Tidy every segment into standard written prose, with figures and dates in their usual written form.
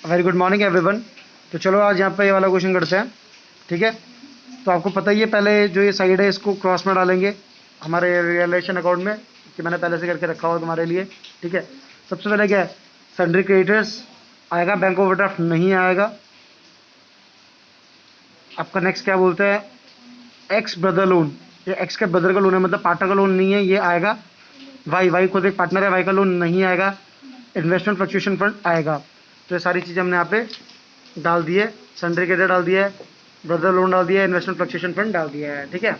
Very good morning everyone. तो चलो आज यहाँ पे ये वाला क्वेश्चन करते हैं। ठीक है, तो आपको पता ही है, पहले जो ये साइड है इसको क्रॉस में डालेंगे हमारे रिलेशन अकाउंट में, कि मैंने पहले से करके रखा हुआ तुम्हारे लिए। ठीक है, सबसे पहले क्या है, सन्ड्री क्रेडिटर्स आएगा, बैंक ओवरड्राफ्ट नहीं आएगा। आपका नेक्स्ट क्या बोलते हैं, एक्स ब्रदर लोन, ये एक्स के ब्रदर का लोन है, मतलब पार्टनर का लोन नहीं है, ये आएगा। वाई, वाई खुद एक पार्टनर है, वाई का लोन नहीं आएगा। इन्वेस्टमेंट फ्लक्चुएशन फंड आएगा। तो ये सारी चीज़ें हमने यहाँ पे डाल दी है, सन्ड्री क्रेडिटर डाल दिया है, ब्रदर लोन डाल दिया है, इन्वेस्टमेंट फ्लक्चुएशन फंड डाल दिया है। ठीक है,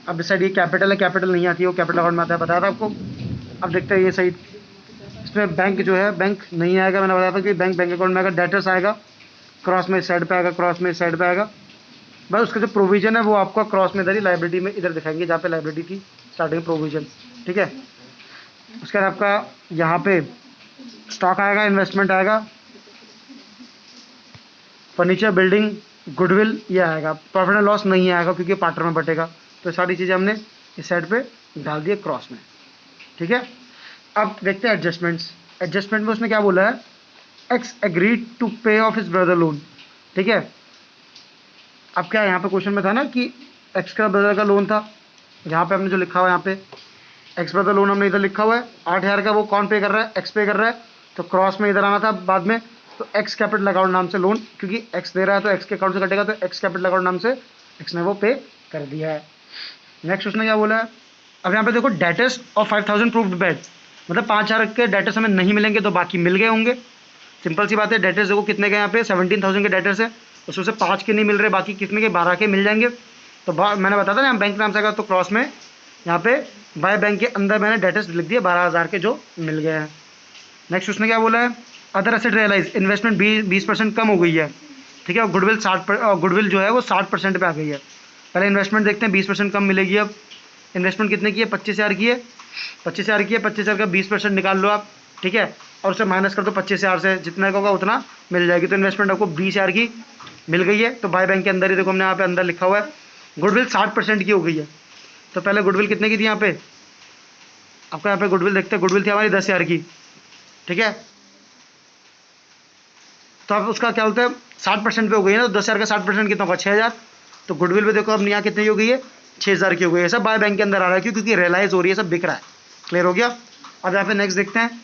अब इस साइड ये कैपिटल है, कैपिटल नहीं आती है, वो कैपिटल अकाउंट में आता है, बताया था आपको। अब देखते हैं ये साइड, इसमें बैंक जो है, बैंक नहीं आएगा, मैंने बताया था कि बैंक अकाउंट में आएगा। डेटर्स आएगा, क्रॉस में इस साइड पे आएगा, क्रॉस में इस साइड पे आएगा। बस उसका जो प्रोविजन है वो आपका क्रॉस में इधर ही लाइबिलिटी में इधर दिखाएंगे, जहाँ पे लाइबिलिटी थी स्टार्टिंग प्रोविजन। ठीक है, उसके बाद आपका यहाँ पे स्टॉक आएगा, इन्वेस्टमेंट आएगा, फर्नीचर, बिल्डिंग, गुडविल ये आएगा। प्रॉफिट एंड लॉस नहीं आएगा क्योंकि पार्टनर में बटेगा। तो सारी चीज़ें हमने इस साइड पे डाल दिए क्रॉस में। ठीक है, अब देखते हैं एडजस्टमेंट्स। एडजस्टमेंट में उसने क्या बोला है, एक्स एग्रीड टू पे ऑफ हिज ब्रदर लोन। ठीक है, अब क्या यहाँ पे क्वेश्चन में था ना कि एक्स का ब्रदर का लोन था, यहाँ पे हमने जो लिखा हुआ है, यहाँ पे एक्स ब्रदर लोन हमने इधर लिखा हुआ है 8,000 का, वो कौन पे कर रहा है, एक्स पे कर रहा है। तो क्रॉस में इधर आना था बाद में, तो एक्स कैपिटल अकाउंट नाम से लोन, क्योंकि एक्स दे रहा है तो एक्स के अकाउंट से कटेगा, तो एक्स कैपिटल अकाउंट नाम से एक्स ने वो पे कर दिया है। नेक्स्ट उसने क्या बोला है, अब यहाँ पे देखो, डेटर्स ऑफ 5,000 प्रूव्ड बैड, मतलब 5,000 के डेटर्स हमें नहीं मिलेंगे तो बाकी मिल गए होंगे। सिंपल सी बात है, डेटर्स देखो कितने के यहाँ पे 17,000 के डेटर्स है, उसमें से 5 के नहीं मिल रहे, बाकी कितने के 12 के मिल जाएंगे। तो मैंने बताया था ना, बैंक नाम से आएगा, तो क्रॉस में यहाँ पे बाय बैंक के अंदर मैंने डेटर्स लिख दिए 12,000 के जो मिल गए हैं। नेक्स्ट उसने क्या बोला है, अदर एसेट रियलाइज, इन्वेस्टमेंट 20% कम हो गई है। ठीक है, गुडविल 60, गुडविल जो है वो 60% पे आ गई है। पहले इन्वेस्टमेंट देखते हैं, 20% कम मिलेगी। अब इन्वेस्टमेंट कितने की है, 25,000 की है, 25,000 की है, 25,000 का 20% निकाल लो आप। ठीक है, और उसे माइनस कर दो 25,000 से, जितना का होगा उतना मिल जाएगी। तो इन्वेस्टमेंट आपको 20,000 की मिल गई है। तो बाय बैंक के अंदर ही देखो, हमने यहाँ पे अंदर लिखा हुआ है गुडविल 60% की हो गई है। तो पहले गुडविल कितने की थी, यहाँ पे आपका, यहाँ पे गुडविल देखते हैं, गुडविल थी हमारी 10,000 की। ठीक है, तो अब उसका क्या बोलते हैं, 60% पे हो गई है ना, तो 10,000 का 60% कितना होगा, 6,000। तो गुडविल पे देखो अब यहाँ कितनी हो गई है, 6,000 की हो गई है। सब बाय बैंक के अंदर आ रहा है, क्योंकि रियलाइज हो रही है, सब बिक रहा है। क्लियर हो गया। अब यहाँ पे नेक्स्ट देखते हैं,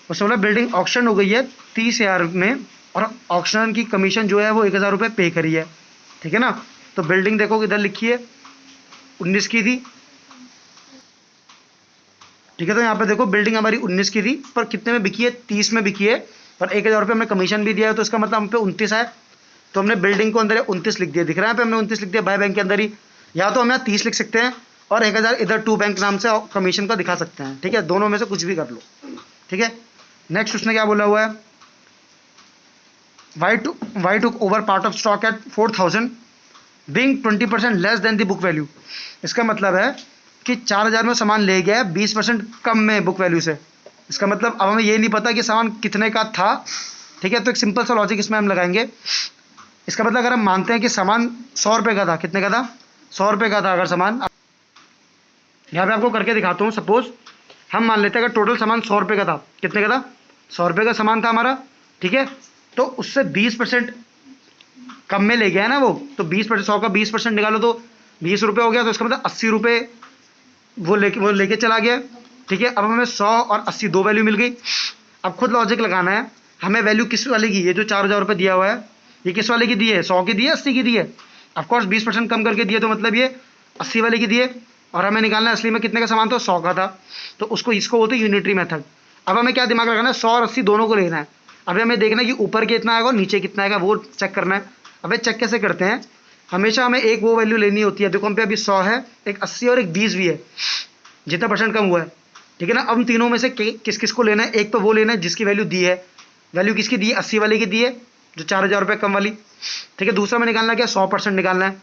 उसमें बोला बिल्डिंग ऑक्शन हो गई है 30,000 में, और ऑक्शन की कमीशन जो है वो 1,000 रुपये पे करी है। ठीक है ना, तो बिल्डिंग देखो इधर लिखी है 19 की थी। ठीक है, तो यहाँ पे देखो बिल्डिंग हमारी 19 की थी, पर कितने में बिकी है, 30 में बिकी है, पर 1,000 रुपये हमने कमीशन भी दिया है, तो इसका मतलब हम पे 29 है। तो हमने बिल्डिंग को अंदर 29 लिख दिया, दिख रहा है पे हमने 29 लिख दिया बाय बैंक के अंदर ही। या तो हम यहाँ 30 लिख सकते हैं और 1,000 इधर टू बैंक नाम से कमीशन का दिखा सकते हैं। ठीक है, दोनों में से कुछ भी कर लो। ठीक है, नेक्स्ट उसने क्या बोला हुआ है, Y took over part of stock at 4,000 being 20% less than the book value. इसका मतलब है कि 4,000 में सामान ले गया है 20% कम में बुक वैल्यू से। इसका मतलब अब हमें ये नहीं पता कि सामान कितने का था। ठीक है, तो एक सिंपल सा लॉजिक इसमें हम लगाएंगे। इसका मतलब अगर हम मानते हैं कि सामान 100 रुपये का था, कितने का था, 100 रुपये का था अगर सामान, यहाँ पे आपको करके दिखाता हूँ। सपोज हम मान लेते हैं अगर टोटल सामान 100 रुपये का था, कितने का था, 100 रुपये का सामान था हमारा। ठीक है, तो उससे 20% कम में ले गया है ना वो, तो 20%, 100 का 20% निकालो तो 20 रुपये हो गया, तो इसका मतलब 80 रुपये वो लेके चला गया। ठीक है, अब हमें 100 और 80 दो वैल्यू मिल गई। अब खुद लॉजिक लगाना है, हमें वैल्यू किस वाले की, ये जो 4,000 रुपये दिया हुआ है ये किस वाले की दी है, 100 की दी है, 80 की दी है। ऑफकोर्स 20% कम करके दिए, तो मतलब ये 80 वाले की दिए, और हमें निकालना है असली में कितने का सामान था, 100 का था। तो उसको इसको बोलते हैं यूनिटरी मेथड। अब हमें क्या दिमाग लगाना है, 100 और 80 दोनों को लेना है। अब हमें देखना है कि ऊपर कितना आएगा और नीचे कितना आएगा, वो चेक करना है। अब चेक कैसे करते हैं, हमेशा हमें एक वो वैल्यू लेनी होती है। देखो हम पे अभी 100 है, एक 80 और एक 20 भी है, जितना परसेंट कम हुआ है। ठीक है ना, अब तीनों में से किस किस को लेना है, एक तो वो लेना है जिसकी वैल्यू दी है। वैल्यू किसकी दी है, 80 वाले की दी है, जो 4,000 रुपये कम वाली। ठीक है, दूसरा में निकालना क्या, 100% निकालना है।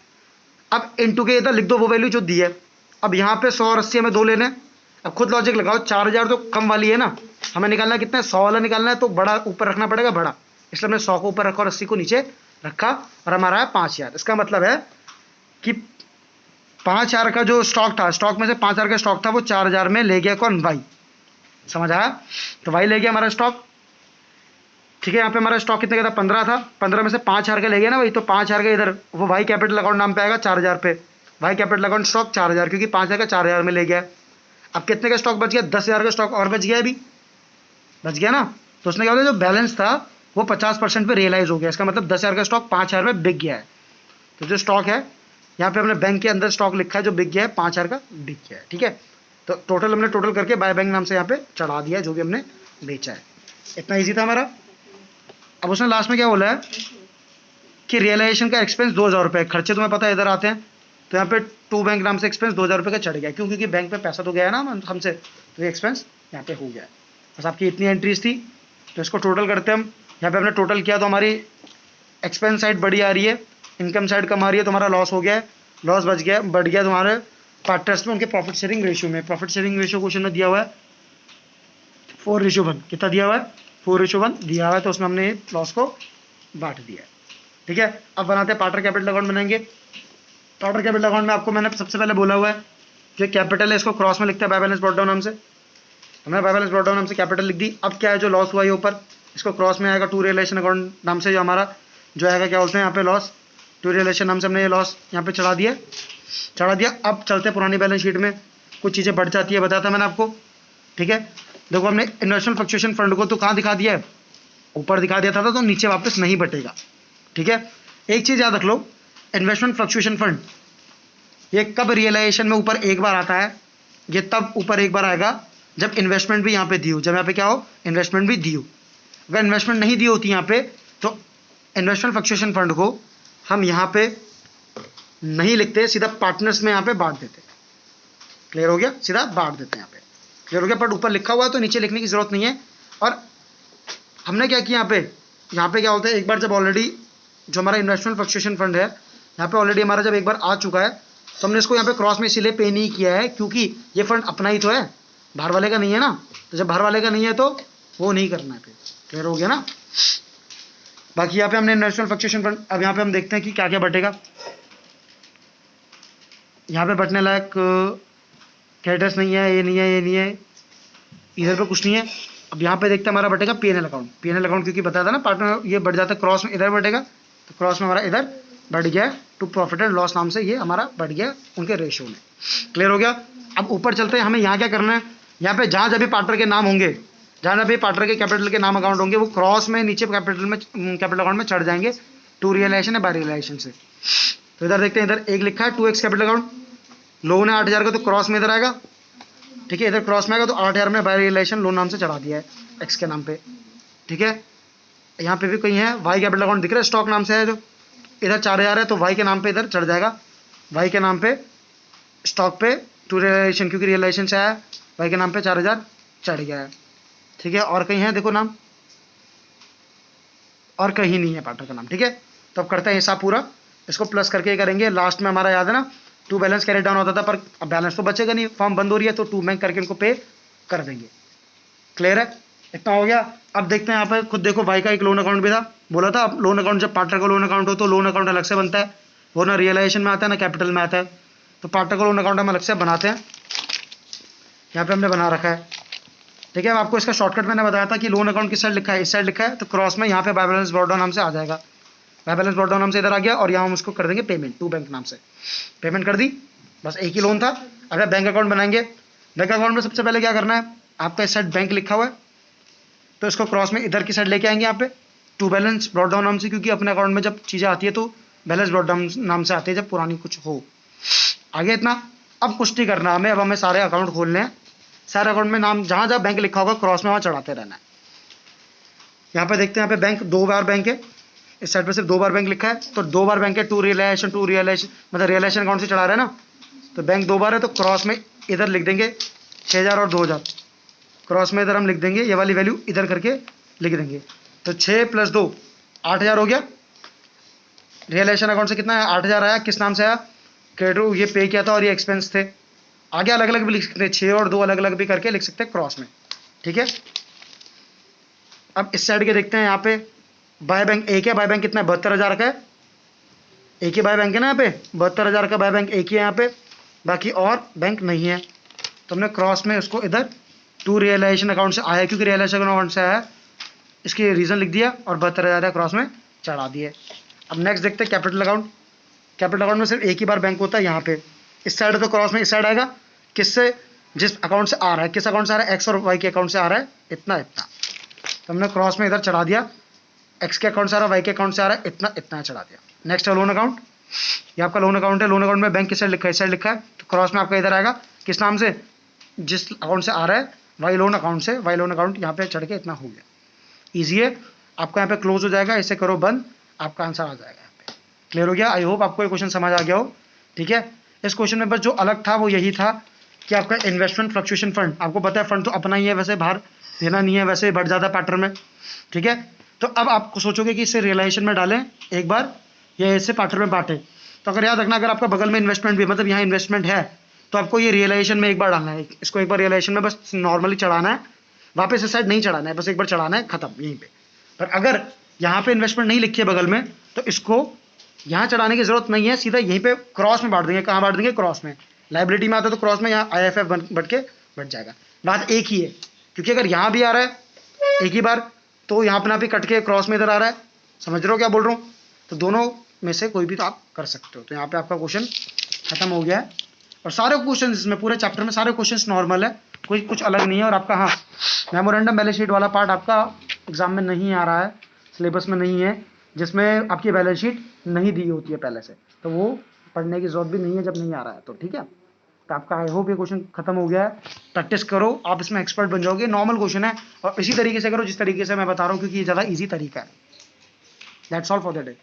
अब इनटू के इधर लिख दो वो वैल्यू जो दी है। अब यहाँ पे 100 और 80 हमें दो लेने हैं। अब खुद लॉजिक लगाओ, 4,000 तो कम वाली है ना, हमें निकालना कितना है, 100 वाला निकालना है, तो बड़ा ऊपर रखना पड़ेगा बड़ा, इसलिए हमने 100 को ऊपर रखा और 80 को नीचे रखा, और हमारा है 5,000। इसका मतलब है कि 5,000 का जो स्टॉक था, स्टॉक में से 5,000 का स्टॉक था, वो 4,000 में ले गया कौन, वाई। समझ आया, तो वाई ले गया हमारा स्टॉक। ठीक है, यहाँ पे हमारा स्टॉक कितने का था, 15 था, 15 में से 5,000 का ले गया ना भाई, तो 5,000 का इधर वो वाई कैपिटल अकाउंट नाम पे आएगा 4,000 पे, वाई कैपिटल अकाउंट स्टॉक 4,000, क्योंकि 5,000 का 4,000 में ले गया। अब कितने का स्टॉक बच गया, 10,000 का स्टॉक और बच गया, अभी बच गया ना। तो उसने क्या बोला, जो बैलेंस था वो 50% पे रियलाइज हो गया, इसका मतलब 10,000 का स्टॉक 5,000 में बिक गया है। तो जो स्टॉक है यहाँ पे हमने बैंक के अंदर स्टॉक लिखा है, जो बिक गया है 5,000 का बिक गया है। ठीक है, तो टोटल हमने टोटल करके बाय बैंक नाम से यहाँ पे चढ़ा दिया जो भी हमने बेचा है। इतना ईजी था हमारा। अब उसने लास्ट में क्या बोला है कि रियलाइजेशन का एक्सपेंस 2,000 रुपये, खर्चे तुम्हें पता है इधर आते हैं, तो यहाँ पे टू बैंक नाम से एक्सपेंस 2,000 रुपये का चढ़ गया, क्यों, क्योंकि बैंक पे पैसा तो गया है ना हमसे, तो ये एक्सपेंस यहाँ पे हो गया है। बस आपकी इतनी एंट्रीज थी, तो इसको टोटल करते हैं हम। यहाँ पे हमने टोटल किया तो हमारी एक्सपेंस साइड बड़ी आ रही है, इनकम साइड कम आ रही है, तो हमारा लॉस हो गया है, लॉस बच गया, बढ़ गया तुम्हारे पार्टनर्स में उनके प्रॉफिट शेयरिंग रेशियो में। प्रॉफिट शेयरिंग रेशियो क्वेश्चन में दिया हुआ है 4:1, कितना दिया हुआ है, 4:1 दिया हुआ है, तो उसमें हमने लॉस को बांट दिया है। ठीक है, अब बनाते हैं पार्टनर कैपिटल अकाउंट बनाएंगे। पार्टनर कैपिटल अकाउंट में आपको मैंने सबसे पहले बोला हुआ है कि कैपिटल है, इसको क्रॉस में लिखता है बाय बैलेंस ब्रॉट डाउन नाम से, हमने बाय बैलेंस ब्रॉट डाउन नाम से कैपिटल लिख दी। अब क्या है, जो लॉस हुआ है ऊपर, इसको क्रॉस में आएगा टू रियलाइजेशन अकाउंट नाम से, जो हमारा जो आएगा क्या बोलते हैं यहाँ पे लॉस, टू रियलाइजेशन नाम से हमने ये लॉस यहाँ पे चढ़ा दिया। अब चलते हैं पुरानी बैलेंस शीट में, कुछ चीज़ें बढ़ जाती है, बताया था मैंने आपको। ठीक है, देखो हमने इन्वेस्टमेंट फ्लक्चुएशन फंड को तो कहाँ दिखा दिया है, ऊपर दिखा दिया था, तो नीचे वापस नहीं बटेगा। ठीक है, एक चीज़ याद रख लो, इन्वेस्टमेंट फ्लक्चुएशन फंड ये कब रियलाइजेशन में ऊपर एक बार आता है, ये तब ऊपर एक बार आएगा जब इन्वेस्टमेंट भी यहाँ पे दी हो, जब यहाँ पे क्या हो, इन्वेस्टमेंट भी दी हो। अगर इन्वेस्टमेंट नहीं दी होती यहाँ पे, तो इन्वेस्टमेंट फ्लक्चुएशन फंड को हम यहाँ पे नहीं लिखते, सीधा पार्टनर्स में यहाँ पे बांट देते। क्लियर हो गया, सीधा बांट देते हैं यहाँ पे, क्लियर हो गया। बट ऊपर लिखा हुआ है तो नीचे लिखने की जरूरत नहीं है। और हमने क्या किया यहाँ पे क्या होता है, एक बार जब ऑलरेडी जो हमारा इन्वेस्टमेंट फ्लक्चुएशन फंड है यहाँ पे ऑलरेडी हमारा जब एक बार आ चुका है, तो हमने इसको यहाँ पे क्रॉस में इसीलिए पे नहीं किया है, क्योंकि ये फंड अपना ही तो है, बाहर वाले का नहीं है ना। तो जब बाहर वाले का नहीं है तो वो नहीं करना है फिर। क्लियर हो गया ना। बाकी यहाँ पे हमने इन्वेस्टमेंट फ्लक्चुएशन फंड, अब यहाँ पे हम देखते हैं कि क्या क्या बटेगा। यहाँ पे बटने लायक क्रेडिटर्स नहीं है, ये नहीं है, ये नहीं है, इधर पे कुछ नहीं है। अब यहाँ पे देखते हैं हमारा बटेगा पीएनएल अकाउंट। पीएनएल अकाउंट क्योंकि बताया था ना पार्टनर, ये बढ़ जाता है क्रॉस में, इधर बढ़ेगा, तो क्रॉस में हमारा इधर बढ़ गया टू प्रॉफिट एंड लॉस नाम से, ये हमारा बढ़ गया उनके रेशियो में। क्लियर हो गया। अब ऊपर चलते हैं, हमें यहाँ क्या करना है, यहाँ पे जहाँ जब भी पार्टनर के नाम होंगे, जहाँ जब भी पार्टनर के कैपिटल के नाम अकाउंट होंगे, वो क्रॉस में नीचे कैपिटल अकाउंट में चढ़ जाएंगे, टू रियलाइजेशन या बाय रियलाइजेशन से। तो इधर देखते हैं, इधर एक लिखा है 2x कैपिटल अकाउंट, लोन है 8,000 का, तो क्रॉस में इधर आएगा। ठीक है, इधर क्रॉस में आएगा, तो 8,000 में बाय रियलाइजेशन लोन नाम से चढ़ा दिया है एक्स के नाम पे। ठीक है, यहाँ पे भी कहीं है वाई कैपिटल अकाउंट दिख रहा है, स्टॉक नाम से है, जो इधर 4,000 है, तो वाई के नाम पे इधर चढ़ जाएगा, वाई के नाम पे स्टॉक पे टू रियलाइजेशन, क्योंकि रियलाइजेशन से आया, वाई के नाम पे 4,000 चढ़ गया है। ठीक है, और कहीं है देखो नाम, और कहीं नहीं है पार्टनर का नाम। ठीक है, तो अब करते हैं हिसाब पूरा, इसको प्लस करके करेंगे। लास्ट में हमारा याद है ना, टू बैलेंस कैरी डाउन होता था, पर अब बैलेंस तो बचेगा नहीं, फॉर्म बंद हो रही है, तो टू बैंक करके इनको पे कर देंगे। क्लियर है, इतना हो गया। अब देखते हैं यहाँ पे खुद देखो, वाई का एक लोन अकाउंट भी था, बोला था अब लोन अकाउंट, जब पार्टनर का लोन अकाउंट हो तो लोन अकाउंट अलग से बनता है, वो ना रियलाइजेशन में आता है ना कैपिटल में आता है, तो पार्टनर का लोन अकाउंट हम अलग से बनाते हैं, यहाँ पे हमने बना रखा है। ठीक है, अब आपको इसका शॉर्टकट मैंने बताया था कि लोन अकाउंट किस साइड लिखा है, इस साइड लिखा है, तो क्रॉस में यहाँ पे बाय बैलेंस ब्रॉट डाउन नाम से आ जाएगा, बाय बैलेंस ब्रॉट डाउन नाम से इधर आ गया, और यहाँ हम उसको कर देंगे पेमेंट, टू बैंक नाम से पेमेंट कर दी। बस एक ही लोन था। अगर बैंक अकाउंट बनाएंगे, बैंक अकाउंट में सबसे पहले क्या करना है, आपका इस साइड बैंक लिखा हुआ है, तो इसको क्रॉस में इधर की साइड लेके आएंगे यहाँ पे टू बैलेंस ब्रॉट डाउन नाम से, क्योंकि अपने अकाउंट में जब चीज़ें आती है तो बैलेंस ब्रॉट डाउन नाम से आती है, जब पुरानी कुछ हो। आगे इतना, अब कुछ नहीं करना हमें, अब हमें सारे अकाउंट खोलने हैं, सारे अकाउंट में नाम जहाँ जहाँ बैंक लिखा होगा क्रॉस में वहाँ चढ़ाते रहना है। यहाँ पे देखते हैं, यहाँ पे बैंक 2 बार बैंक है, इस साइड पे सिर्फ 2 बार बैंक लिखा है, तो 2 बार बैंक है, टू रियलाइजेशन मतलब रियलाइजेशन अकाउंट से चढ़ा रहे हैं ना, तो बैंक 2 बार है, तो क्रॉस में इधर लिख देंगे 6,000 और 2,000, क्रॉस में इधर हम लिख देंगे ये वाली वैल्यू इधर करके लिख देंगे, तो 6 + 2 8,000 हो गया। रियलाइजेशन अकाउंट से कितना है, 8,000 आया, किस नाम से आया, क्रेडिट, ये पे किया था और ये एक्सपेंस थे। आगे अलग अलग भी लिख सकते हैं, 6 और 2 अलग अलग भी करके लिख सकते हैं क्रॉस में। ठीक है, अब इस साइड के देखते हैं, यहाँ पे बाय बैंक एक है, बाय बैंक कितना है, 72,000 का है, एक ही बाय बैंक है ना यहाँ पे, 72,000 का बाय बैंक एक ही है यहाँ पे, बाकी और बैंक नहीं है, तो हमने क्रॉस में उसको इधर टू रियलाइजेशन अकाउंट से आया, क्योंकि रियलाइजेशन अकाउंट से आया, इसकी रीज़न लिख दिया और 72,000 क्रॉस में चढ़ा दिए। अब नेक्स्ट देखते हैं कैपिटल अकाउंट। कैपिटल अकाउंट में सिर्फ एक ही बार बैंक होता है, यहाँ पे इस साइड तो क्रॉस में इस साइड आएगा, किससे, जिस अकाउंट से आ रहा है, किस अकाउंट से आ रहा है, एक्स और वाई के अकाउंट से आ रहा है, इतना इतना, तो हमने क्रॉस में इधर चढ़ा दिया, एक्स के अकाउंट से आ रहा है, वाई के अकाउंट से आ रहा है, इतना इतना चढ़ा दिया। नेक्स्ट है लोन अकाउंट। ये आपका लोन अकाउंट है, लोन अकाउंट में बैंक किस साइड लिखा है, इस साइड लिखा है, तो क्रॉस में आपका इधर आएगा, किस नाम से, जिस अकाउंट से आ रहा है, वाई लोन अकाउंट से, वाई लोन अकाउंट यहाँ पे चढ़ के इतना हो गया। ईजी है, आपका यहाँ पे क्लोज हो जाएगा, इसे करो बंद, आपका आंसर आ जाएगा यहाँ पे। क्लियर हो गया? आई होप आपको ये क्वेश्चन समझ आ गया हो। ठीक है, इस क्वेश्चन में बस जो अलग था वो यही था कि आपका इन्वेस्टमेंट फ्लक्चुएशन फंड, आपको पता है फंड तो अपना ही है, वैसे बाहर देना नहीं है, वैसे बढ़ जाता है पैटर्न में। ठीक है, तो अब आप सोचोगे कि इसे रियलाइजेशन में डालें एक बार या इसे पैटर्न में बांटे, तो अगर याद रखना, अगर आपका बगल में इन्वेस्टमेंट भी, मतलब यहाँ इन्वेस्टमेंट है, तो आपको ये रियलाइजेशन में एक बार डालना है, इसको एक बार रियलाइजेशन में बस नॉर्मली चढ़ाना है, वापस इस साइड नहीं चढ़ाना है, बस एक बार चढ़ाना है, खत्म यहीं पे। पर अगर यहाँ पे इन्वेस्टमेंट नहीं लिखी है बगल में, तो इसको यहाँ चढ़ाने की जरूरत नहीं है, सीधा यहीं पे क्रॉस में बांट देंगे। कहाँ बांट देंगे? क्रॉस में। लाइबिलिटी में आता है तो क्रॉस में यहाँ IFF बढ़ के बढ़ जाएगा। बात एक ही है, क्योंकि अगर यहाँ भी आ रहा है एक ही बार, तो यहाँ अपना भी कट के क्रॉस में इधर आ रहा है। समझ रहे हो क्या बोल रहा हूँ? तो दोनों में से कोई भी तो आप कर सकते हो। तो यहाँ पे आपका क्वेश्चन खत्म हो गया है, और सारे क्वेश्चन इसमें पूरे चैप्टर में सारे क्वेश्चन नॉर्मल है, कोई कुछ अलग नहीं है। और आपका हाँ, मेमोरेंडम बैलेंस शीट वाला पार्ट आपका एग्जाम में नहीं आ रहा है, सिलेबस में नहीं है, जिसमें आपकी बैलेंस शीट नहीं दी होती है पहले से, तो वो पढ़ने की जरूरत भी नहीं है जब नहीं आ रहा है तो। ठीक है, तो आपका आई होप ये क्वेश्चन खत्म हो गया है। प्रैक्टिस करो, आप इसमें एक्सपर्ट बन जाओगे। नॉर्मल क्वेश्चन है और इसी तरीके से करो जिस तरीके से मैं बता रहा हूँ, क्योंकि ये ज़्यादा ईजी तरीका है। That's all for the day.